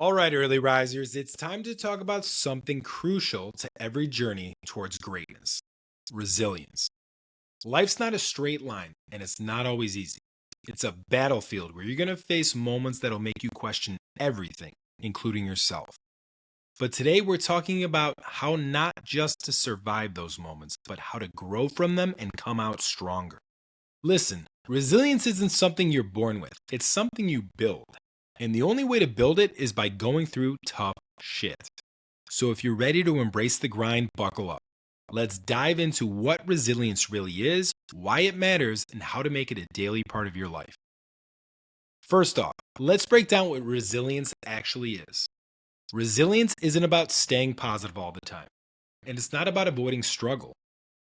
All right, early risers, it's time to talk about something crucial to every journey towards greatness: resilience. Life's not a straight line, and it's not always easy. It's a battlefield where you're going to face moments that'll make you question everything, including yourself. But today, we're talking about how not just to survive those moments, but how to grow from them and come out stronger. Listen, resilience isn't something you're born with, it's something you build. And the only way to build it is by going through tough shit. So if you're ready to embrace the grind, buckle up. Let's dive into what resilience really is, why it matters, and how to make it a daily part of your life. First off, let's break down what resilience actually is. Resilience isn't about staying positive all the time, and it's not about avoiding struggle.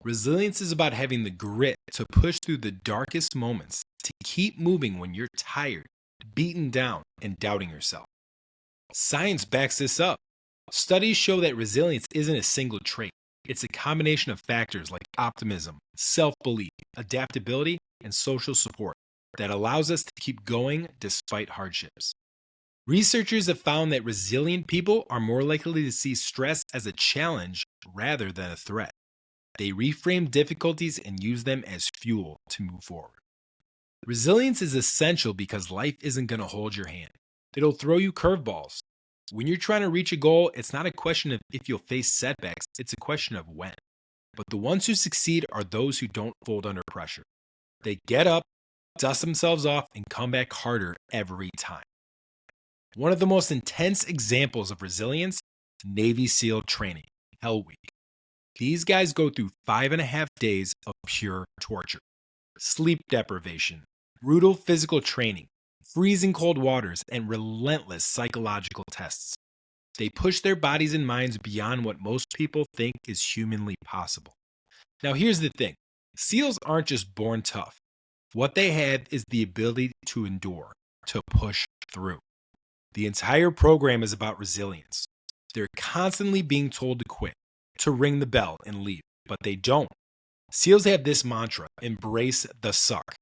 Resilience is about having the grit to push through the darkest moments, to keep moving when you're tired, beaten down, and doubting yourself. Science backs this up. Studies show that resilience isn't a single trait. It's a combination of factors like optimism, self belief, adaptability, and social support that allows us to keep going despite hardships. Researchers have found that resilient people are more likely to see stress as a challenge rather than a threat. They reframe difficulties and use them as fuel to move forward. Resilience is essential because life isn't going to hold your hand. It'll throw you curveballs. When you're trying to reach a goal, it's not a question of if you'll face setbacks, it's a question of when. But the ones who succeed are those who don't fold under pressure. They get up, dust themselves off, and come back harder every time. One of the most intense examples of resilience: Navy SEAL training, Hell Week. These guys go through 5.5 days of pure torture, sleep deprivation, brutal physical training, freezing cold waters, and relentless psychological tests. They push their bodies and minds beyond what most people think is humanly possible. Now, here's the thing: SEALs aren't just born tough. What they have is the ability to endure, to push through. The entire program is about resilience. They're constantly being told to quit, to ring the bell and leave, but they don't. SEALs have this mantra: embrace the suck.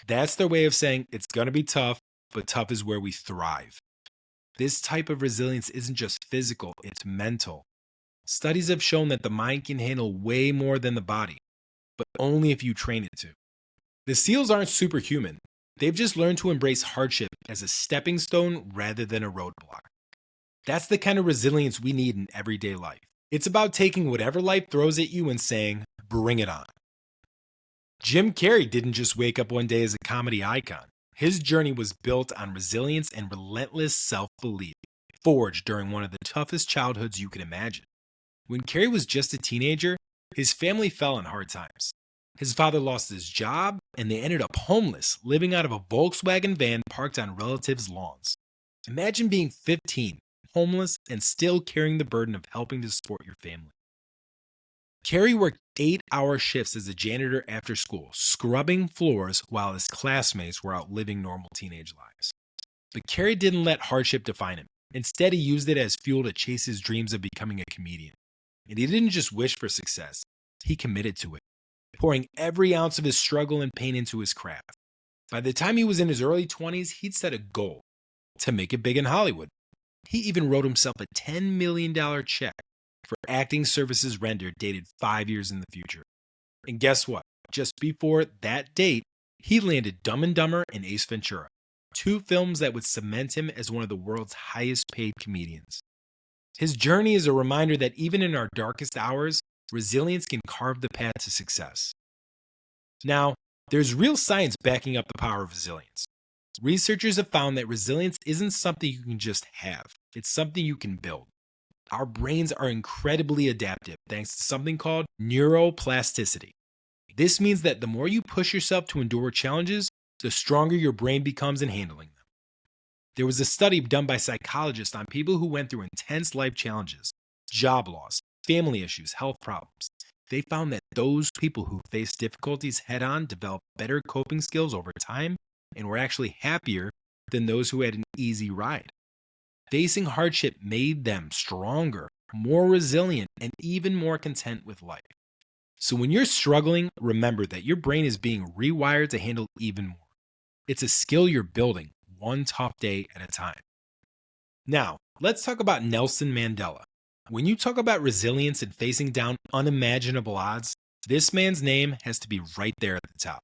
That's their way of saying it's going to be tough, but tough is where we thrive. This type of resilience isn't just physical, it's mental. Studies have shown that the mind can handle way more than the body, but only if you train it to. The SEALs aren't superhuman. They've just learned to embrace hardship as a stepping stone rather than a roadblock. That's the kind of resilience we need in everyday life. It's about taking whatever life throws at you and saying, bring it on. Jim Carrey didn't just wake up one day as a comedy icon. His journey was built on resilience and relentless self-belief, forged during one of the toughest childhoods you can imagine. When Carrey was just a teenager, his family fell in hard times. His father lost his job, and they ended up homeless, living out of a Volkswagen van parked on relatives' lawns. Imagine being 15, homeless, and still carrying the burden of helping to support your family. Carrey worked 8-hour shifts as a janitor after school, scrubbing floors while his classmates were out living normal teenage lives. But Carrey didn't let hardship define him. Instead, he used it as fuel to chase his dreams of becoming a comedian. And he didn't just wish for success, he committed to it, pouring every ounce of his struggle and pain into his craft. By the time he was in his early 20s, he'd set a goal: to make it big in Hollywood. He even wrote himself a $10 million check for acting services rendered dated 5 years in the future. And guess what? Just before that date, he landed Dumb and Dumber and Ace Ventura, 2 films that would cement him as one of the world's highest paid comedians. His journey is a reminder that even in our darkest hours, resilience can carve the path to success. Now, there's real science backing up the power of resilience. Researchers have found that resilience isn't something you can just have, it's something you can build. Our brains are incredibly adaptive thanks to something called neuroplasticity. This means that the more you push yourself to endure challenges, the stronger your brain becomes in handling them. There was a study done by psychologists on people who went through intense life challenges, job loss, family issues, health problems. They found that those people who faced difficulties head on developed better coping skills over time and were actually happier than those who had an easy ride. Facing hardship made them stronger, more resilient, and even more content with life. So when you're struggling, remember that your brain is being rewired to handle even more. It's a skill you're building, one tough day at a time. Now, Let's talk about Nelson Mandela. When you talk about resilience and facing down unimaginable odds, this man's name has to be right there at the top.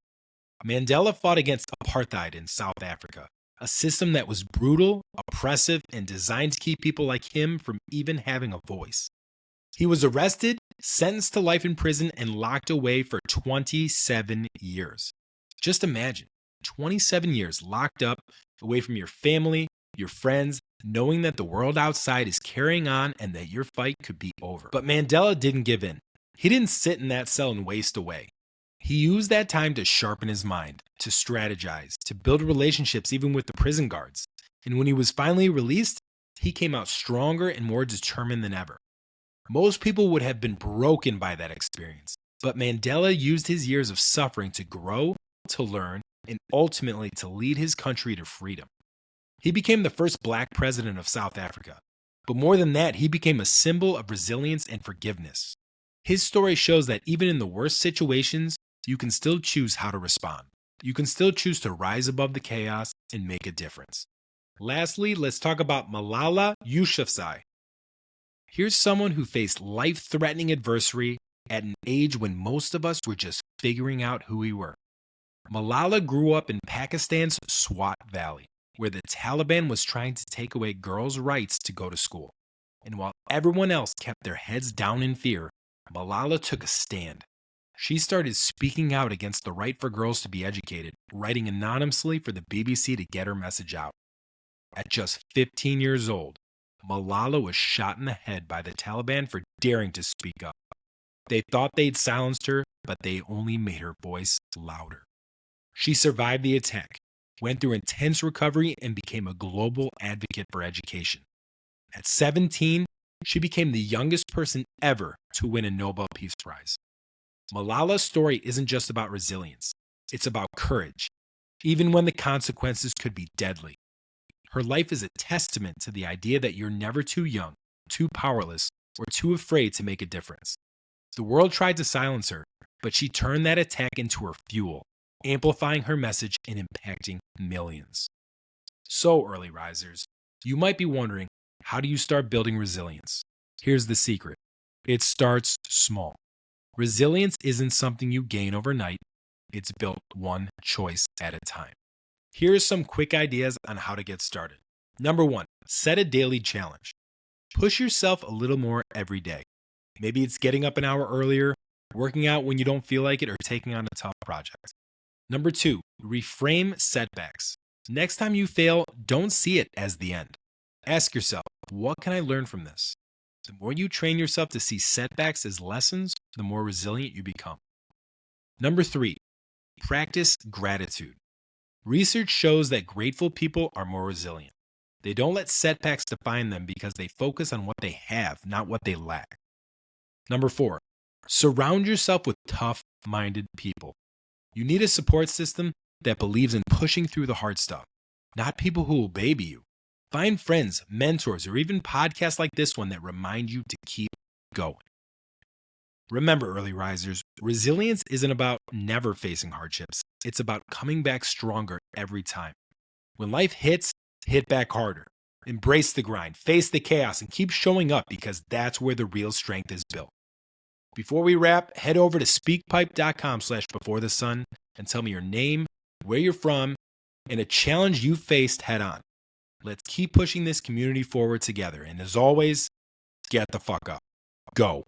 Mandela fought against apartheid in South Africa, a system that was brutal, oppressive, and designed to keep people like him from even having a voice. He was arrested, sentenced to life in prison, and locked away for 27 years. Just imagine, 27 years locked up, away from your family, your friends, knowing that the world outside is carrying on and that your fight could be over. But Mandela didn't give in. He didn't sit in that cell and waste away. He used that time to sharpen his mind, to strategize, to build relationships even with the prison guards. And when he was finally released, he came out stronger and more determined than ever. Most people would have been broken by that experience, but Mandela used his years of suffering to grow, to learn, and ultimately to lead his country to freedom. He became the first black president of South Africa, but more than that, he became a symbol of resilience and forgiveness. His story shows that even in the worst situations, you can still choose how to respond. You can still choose to rise above the chaos and make a difference. Lastly, let's talk about Malala Yousafzai. Here's someone who faced life-threatening adversity at an age when most of us were just figuring out who we were. Malala grew up in Pakistan's Swat Valley, where the Taliban was trying to take away girls' rights to go to school. And while everyone else kept their heads down in fear, Malala took a stand. She started speaking out against the right for girls to be educated, writing anonymously for the BBC to get her message out. At just 15 years old, Malala was shot in the head by the Taliban for daring to speak up. They thought they'd silenced her, but they only made her voice louder. She survived the attack, went through intense recovery, and became a global advocate for education. At 17, she became the youngest person ever to win a Nobel Peace Prize. Malala's story isn't just about resilience, it's about courage, even when the consequences could be deadly. Her life is a testament to the idea that you're never too young, too powerless, or too afraid to make a difference. The world tried to silence her, but she turned that attack into her fuel, amplifying her message and impacting millions. So, early risers, you might be wondering, how do you start building resilience? Here's the secret. It starts small. Resilience isn't something you gain overnight. It's built one choice at a time. Here's some quick ideas on how to get started. Number 1, set a daily challenge. Push yourself a little more every day. Maybe it's getting up an hour earlier, working out when you don't feel like it, or taking on a tough project. Number 2, reframe setbacks. Next time you fail, don't see it as the end. Ask yourself, what can I learn from this? The more you train yourself to see setbacks as lessons, the more resilient you become. Number 3, practice gratitude. Research shows that grateful people are more resilient. They don't let setbacks define them because they focus on what they have, not what they lack. Number 4, surround yourself with tough-minded people. You need a support system that believes in pushing through the hard stuff, not people who will baby you. Find friends, mentors, or even podcasts like this one that remind you to keep going. Remember, early risers, resilience isn't about never facing hardships. It's about coming back stronger every time. When life hits, hit back harder. Embrace the grind, face the chaos, and keep showing up because that's where the real strength is built. Before we wrap, head over to speakpipe.com/beforethesun and tell me your name, where you're from, and a challenge you faced head on. Let's keep pushing this community forward together. And as always, get the fuck up. Go.